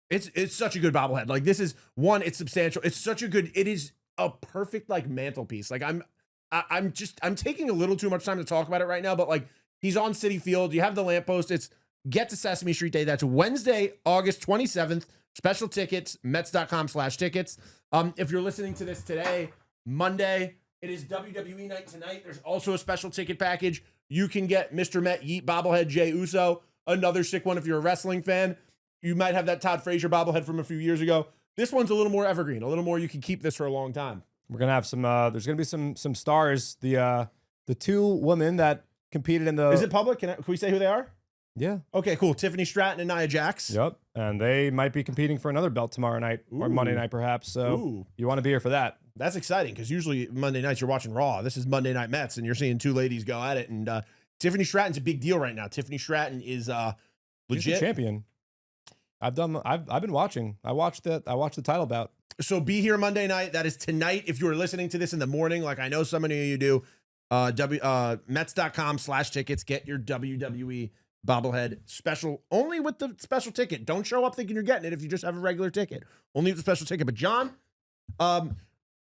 It's such a good bobblehead. Like this is one, it's substantial. It is a perfect like mantelpiece. Like I'm taking a little too much time to talk about it right now, but like he's on Citi Field. You have the lamppost. It's get to Sesame Street Day. That's Wednesday, August 27th. Special tickets, Mets.com/tickets. If you're listening to this today, Monday, it is WWE night tonight. There's also a special ticket package. You can get Mr. Met Yeet bobblehead Jey Uso, another sick one if you're a wrestling fan. You might have that Todd Frazier bobblehead from a few years ago. This one's a little more evergreen, a little more you can keep this for a long time. We're gonna have some. There's gonna be some stars. The two women that competed in the. Is it public? Can we say who they are? Yeah. Okay, cool. Tiffany Stratton and Nia Jax. Yep. And they might be competing for another belt tomorrow night or Monday night, perhaps. So you want to be here for that. That's exciting because usually Monday nights you're watching Raw. This is Monday Night Mets, and you're seeing two ladies go at it. And Tiffany Stratton's a big deal right now. Tiffany Stratton is legit She's the champion. I've been watching. I watched the title bout. So be here Monday night. That is tonight. If you're listening to this in the morning, like I know so many of you do, Mets.com/tickets. Get your WWE bobblehead special only with the special ticket. Don't show up thinking you're getting it if you just have a regular ticket. Only with the special ticket. But John,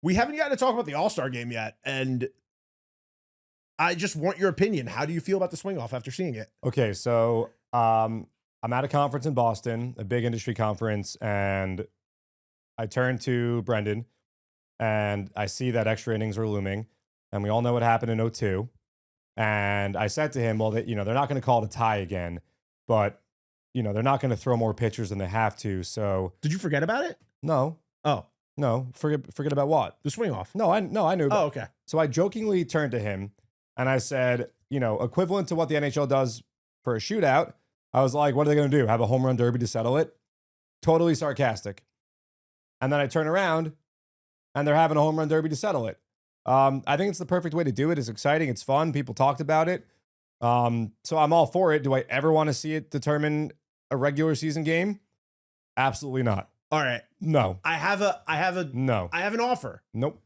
we haven't gotten to talk about the All-Star game yet, and I just want your opinion. How do you feel about the swing off after seeing it? Okay, so I'm at a conference in Boston, a big industry conference, and I turn to Brendan, and I see that extra innings are looming, and we all know what happened in 2002. And I said to him, well, they're not going to call it a tie again, but, they're not going to throw more pitchers than they have to. So Did you forget about it? No. Oh. No. Forget about what? The swing off. No, I knew. Oh, okay. So I jokingly turned to him, and I said, equivalent to what the NHL does for a shootout, I was like, what are they going to do? Have a home run derby to settle it? Totally sarcastic. And then I turn around, and they're having a home run derby to settle it. I think it's the perfect way to do it. It's exciting. It's fun. People talked about it. So I'm all for it. Do I ever want to see it determine a regular season game? Absolutely not. All right. No. I have No. an offer. Nope.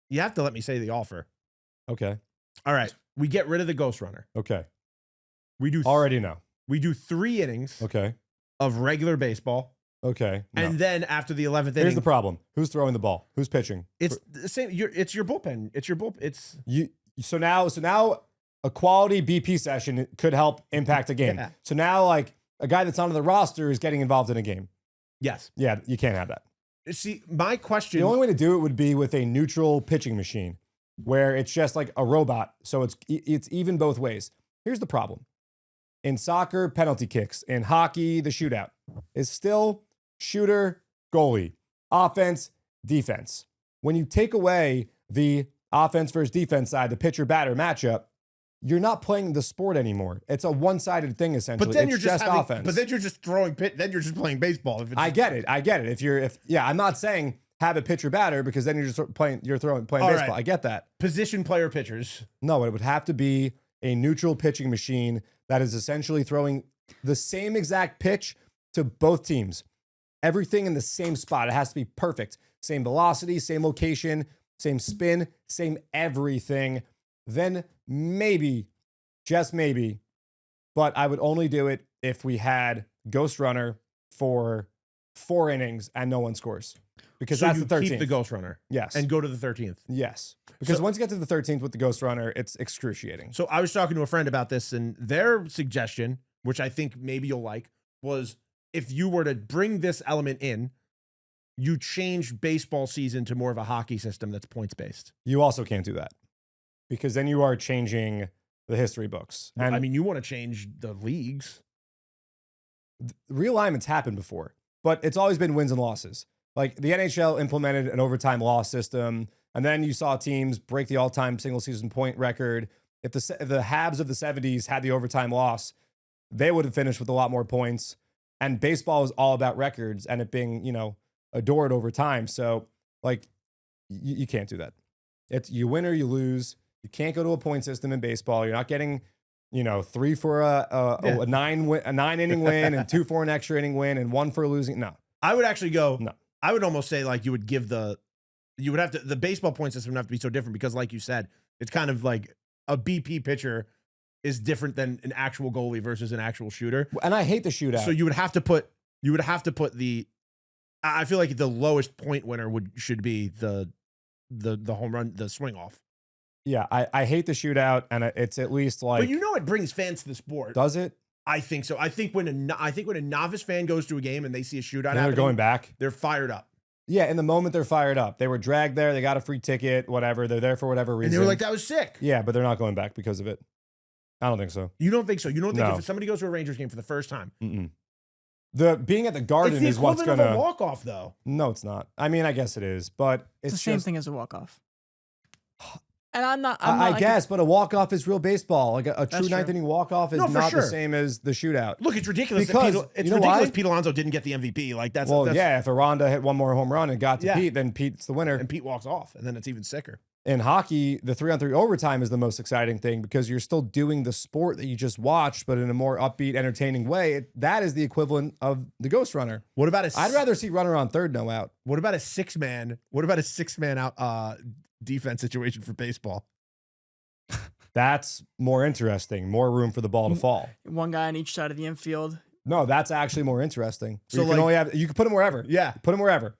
You have to let me say the offer. Okay. All right. We get rid of the Ghost Runner. Okay. We do Already know. We do 3 innings Okay. of regular baseball. Okay. No. And then after the 11th inning, Here's the problem. Who's throwing the ball? Who's pitching? It's the same. It's your bullpen. It's your bullpen. It's You So now a quality BP session could help impact a game. Yeah. So now like a guy that's on the roster is getting involved in a game. Yes. Yeah, you can't have that. See, my question. The only way to do it would be with a neutral pitching machine where it's just like a robot. So it's even both ways. Here's the problem. In soccer, penalty kicks. In hockey, the shootout is still shooter, goalie, offense, defense. When you take away the offense versus defense side, the pitcher-batter matchup, you're not playing the sport anymore. It's a one-sided thing, essentially. But then it's you're just offense. But then you're just throwing then you're just playing baseball. If it's I get it. I'm not saying have a pitcher-batter because then you're just playing baseball. Right. I get that. Position player pitchers. No, it would have to be a neutral pitching machine that is essentially throwing the same exact pitch to both teams. Everything in the same spot. It has to be perfect. Same velocity, same location, same spin, same everything. Then maybe, just maybe, but I would only do it if we had Ghost Runner for 4 innings and no one scores. Because So that's you the 13th. keep the Ghost Runner. Yes. And go to the 13th. Yes. Because So- once you get to the 13th with the Ghost Runner, it's excruciating. So I was talking to a friend about this, and their suggestion, which I think maybe you'll like, was if you were to bring this element in, you change baseball season to more of a hockey system that's points-based. You also can't do that because then you are changing the history books. And I mean, you want to change the leagues. realignments happened before, but it's always been wins and losses. Like the NHL implemented an overtime loss system, and then you saw teams break the all-time single-season point record. If the Habs of the 70s had the overtime loss, they would have finished with a lot more points. And baseball is all about records and it being, adored over time. So, like, you can't do that. It's you win or you lose. You can't go to a point system in baseball. You're not getting, 3 for a 9 inning win and 2 for an extra inning win and 1 for a losing. No, I would actually go. No. I would almost say like the baseball point system would have to be so different because, like you said, it's kind of like a BP pitcher is different than an actual goalie versus an actual shooter. and I hate the shootout. So you would have to put the. I feel like the lowest point winner should be the home run, the swing off. Yeah, I hate the shootout, and it's at least like. But it brings fans to the sport. Does it? I think so. I think when a novice fan goes to a game and they see a shootout, And they're going back. They're fired up. Yeah, in the moment they're fired up. They were dragged there. They got a free ticket. Whatever. They're there for whatever reason. And they were like, "That was sick." Yeah, but they're not going back because of it. I don't think so. You don't think so? You don't think No. if somebody goes to a Rangers game for the first time, The being at the Garden it's the is what's equivalent gonna. of a walk off, though. No, it's not. I mean, I guess it is, but It's it's the same just, thing as a walk-off. And I'm not I like guess, but a walk-off is real baseball. Like a true That's ninth true. inning walk-off is No, for not sure. the same as the shootout. Look, it's ridiculous. Because, It's you know ridiculous. why? Pete Alonso didn't get the MVP. Like that's Yeah, if Aranda hit one more home run and got to Yeah. Pete, then Pete's the winner. and Pete walks off, and then it's even sicker. In hockey, the 3-on-3 overtime is the most exciting thing because you're still doing the sport that you just watched, but in a more upbeat, entertaining way. That is the equivalent of the Ghost Runner. What about I'd rather see runner on third, no out. What about a 6-man? What about a 6-man out defense situation for baseball? That's more interesting. More room for the ball to fall. one guy on each side of the infield. No, that's actually more interesting. So, So like- you can put them wherever. Yeah. Put them wherever.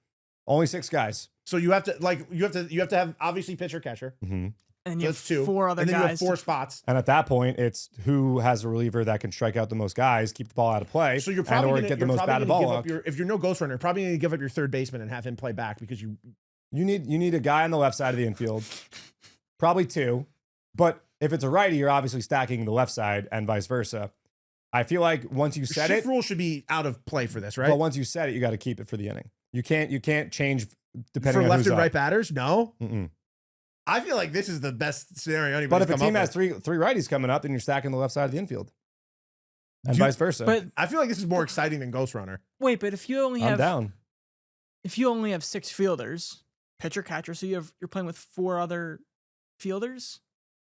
Only 6 guys. So you have to have obviously pitcher catcher. Mm-hmm. And then So you that's have 2. 4 other and then you have guys. 4 spots. And at that point, it's who has a reliever that can strike out the most guys, keep the ball out of play, So you're probably or gonna, get the you're most probably batted gonna ball give luck. up if you're no Ghost Runner, you're probably going to give up your third baseman and have him play back because you You need a guy on the left side of the infield, probably 2. But if it's a righty, you're obviously stacking the left side and vice versa. I feel like once you set shift it, rule should be out of play for this, right? but once you set it, you got to keep it for the inning. You can't change depending for on left who's and up. right batters, no. Mm-mm. I feel like this is the best scenario anybody's But if a come team up has with. three righties coming up, then you're stacking the left side of the infield, and Do you- vice versa. But I feel like this is more exciting than Ghost Runner. wait, but if you only I'm have down. 6 fielders, pitcher catcher, so you're playing with 4 other fielders.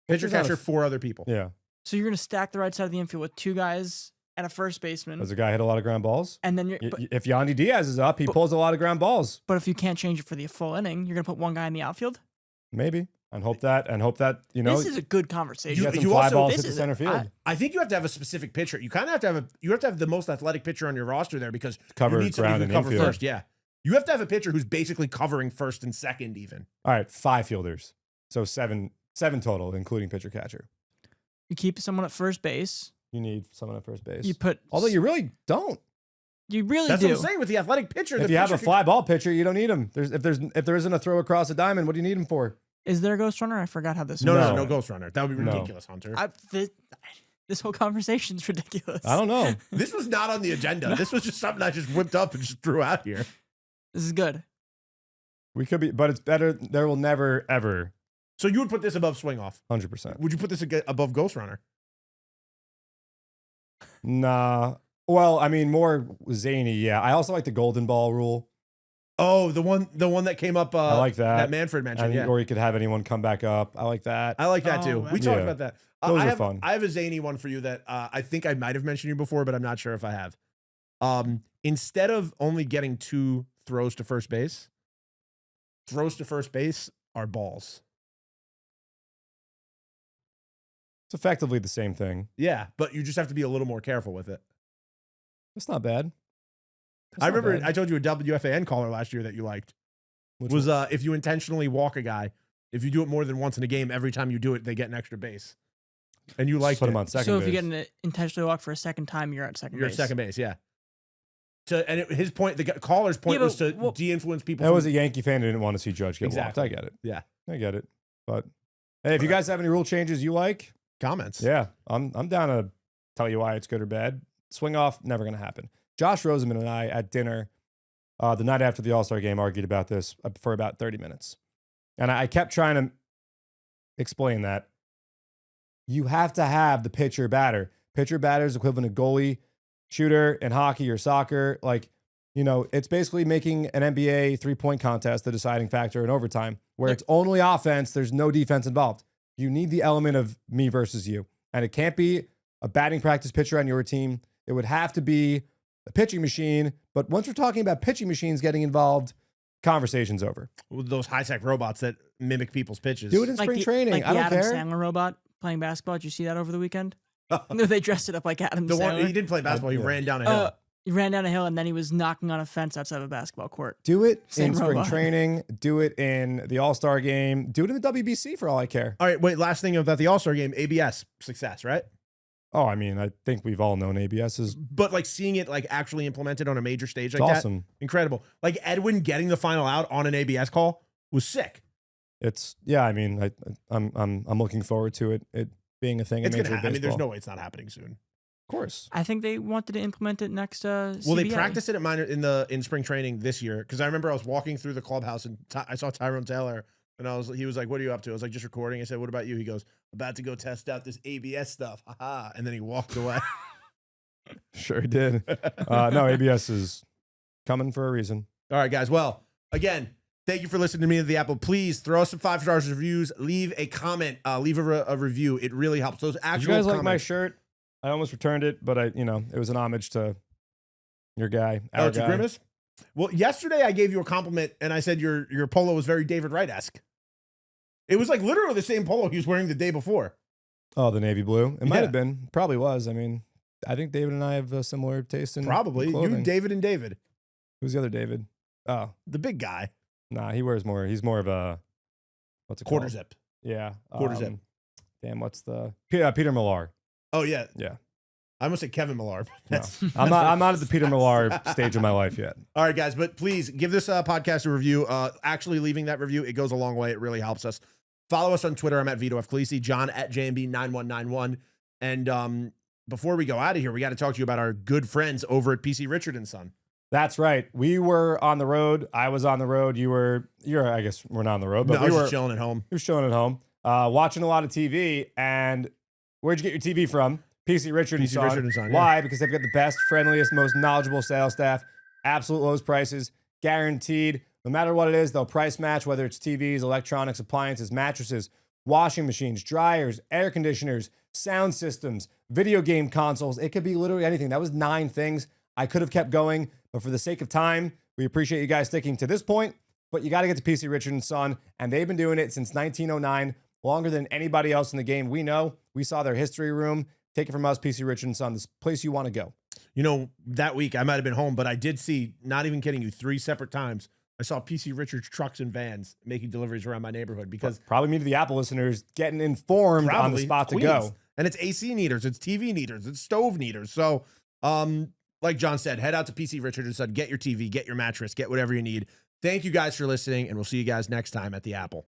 Pitcher Pitcher's not a catcher, f- 4 other people. Yeah. So you're gonna stack the right side of the infield with 2 guys and a first baseman, Does a guy hit a lot of ground balls? and then If Yandy Diaz is up, he pulls a lot of ground balls. but if you can't change it for the full inning, you're gonna put 1 guy in the outfield. Maybe. And hope that This is a good conversation. you get some you fly also- balls this hit the is- center field. I think you have to have a specific pitcher. You kind of have to have the most athletic pitcher on your roster there because Cover you need somebody ground who and can cover infield. first. Yeah, you have to have a pitcher who's basically covering first and second even. All right, 5 fielders. So 7 7 total, including pitcher catcher. You keep someone at first base. You need someone at first base. You put. Although you really don't. You really That's do. what I'm saying with the athletic pitcher. If you have a fly ball pitcher, you don't need him. If there isn't a throw across a diamond, what do you need him for? Is there a ghost runner? I forgot how this. No ghost runner. That would be ridiculous, Hunter. This whole conversation's ridiculous. I don't know. This was not on the agenda. This was just something I just whipped up and just threw out here. This is good. We could be, but it's better. There will never ever. So you would put this above swing off? 100%. Would you put this above ghost runner? Nah. Well, I mean, more zany. Yeah. I also like the golden ball rule. Oh, the one that came up. I like that. That Manfred mentioned. Yeah. Or you could have anyone come back up. I like that. I like that too. We talked about that. Those are fun. I have a zany one for you that I think I might have mentioned you before, but I'm not sure if I have. Instead of only getting 2 throws to first base, throws to first base are balls. It's effectively the same thing. Yeah, but you just have to be a little more careful with it. That's not bad. I remember I told you a WFAN caller last year that you liked. Which was if you intentionally walk a guy, if you do it more than once in a game, every time you do it, they get an extra base. And you like put him on second So base. if you get an intentionally walk for a second time, you're at second base. You're at second base, yeah. His point, the caller's point was to de-influence people. I was a Yankee fan and didn't want to see Judge get Exactly. walked. I get it. Yeah. I get it. But hey, if you guys have any rule changes you like, comments. Yeah, I'm down to tell you why it's good or bad. Swing off, never going to happen. Josh Roseman and I at dinner the night after the All-Star game argued about this for about 30 minutes. And I kept trying to explain that you have to have the pitcher batter. Pitcher batter is equivalent to goalie, shooter in hockey or soccer. Like, it's basically making an NBA 3-point contest the deciding factor in overtime, where it's only offense, there's no defense involved. You need the element of me versus you. And it can't be a batting practice pitcher on your team. It would have to be a pitching machine. But once we're talking about pitching machines getting involved, conversation's over. With those high-tech robots that mimic people's pitches. Do it in spring training. Like I don't Adam care. Sandler robot playing basketball. Did you see that over the weekend? They dressed it up like Adam Sandler. He didn't play basketball. He ran down a hill. He ran down a hill and then he was knocking on a fence outside of a basketball court. Do it Same in spring robot. training. Do it in the All-Star game. Do it in the WBC for all I care. All right, wait, last thing about the All-Star game, ABS, success, right? Oh, I mean, I think we've all known ABS is But like seeing it like actually implemented on a major stage like awesome. that, incredible. Like Edwin getting the final out on an ABS call was sick. I mean, I'm looking forward to it being a thing in It's Major gonna. League I mean, there's Baseball. no way it's not happening soon. Of course. I think they wanted to implement it next Well, CBA. they practiced it at minor in spring training this year because I remember I was walking through the clubhouse and I saw Tyrone Taylor and he was like, "What are you up to?" I was like, "Just recording." I said, "What about you?" He goes, "About to go test out this ABS stuff." Haha. And then he walked away. Sure he did. No, ABS is coming for a reason. All right, guys. Well, again, thank you for listening to Me at the Apple. Please throw us some 5-star reviews. Leave a comment. Leave a review. It really helps. Those actual Did you guys like my comments. shirt? I almost returned it, but it was an homage to your guy. Our To guy. Grimace? Well, yesterday I gave you a compliment and I said your polo was very David Wright-esque. It was like literally the same polo he was wearing the day before. Oh, the navy blue. It might Yeah. have been. Probably was. I mean, I think David and I have a similar taste in Probably. clothing. You, David, and David. Who's the other David? Oh, The big guy. nah. He wears more. He's more of a what's it Quarter called? zip. Yeah, Quarter zip. Damn, what's the Peter Millar? Oh, yeah. Yeah. I almost say Kevin Millar. No. I'm not at the Peter Millar stage of my life yet. All right, guys, but please give this podcast a review. Actually leaving that review, it goes a long way. It really helps us. Follow us on Twitter. I'm at Vito F. Calise, John at JMB9191. And before we go out of here, we got to talk to you about our good friends over at PC Richard & Son. That's right. We were on the road. I was on the road. You're I guess we're not on the road, but No, I we was were just chilling at home. You were chilling at home, watching a lot of TV. And where'd you get your TV from? PC Richard & PC Son. Richard & Son, yeah. Why? Because they've got the best, friendliest, most knowledgeable sales staff, absolute lowest prices, guaranteed. No matter what it is, they'll price match, whether it's TVs, electronics, appliances, mattresses, washing machines, dryers, air conditioners, sound systems, video game consoles. It could be literally anything. That was 9 things. I could have kept going, but for the sake of time, we appreciate you guys sticking to this point. But you got to get to PC Richard & Son, and they've been doing it since 1909, longer than anybody else in the game. We know. We saw their history room. Take it from us, PC Richard & Son, this place you want to go. You know, that week I might have been home, but I did see, not even kidding you, 3 separate times, I saw PC Richards trucks and vans making deliveries around my neighborhood because probably me to the Apple listeners getting informed on the spot to go. And it's AC neaters, it's TV neaters, it's stove neaters. So, like John said, head out to PC Richards and said, get your TV, get your mattress, get whatever you need. Thank you guys for listening, and we'll see you guys next time at the Apple.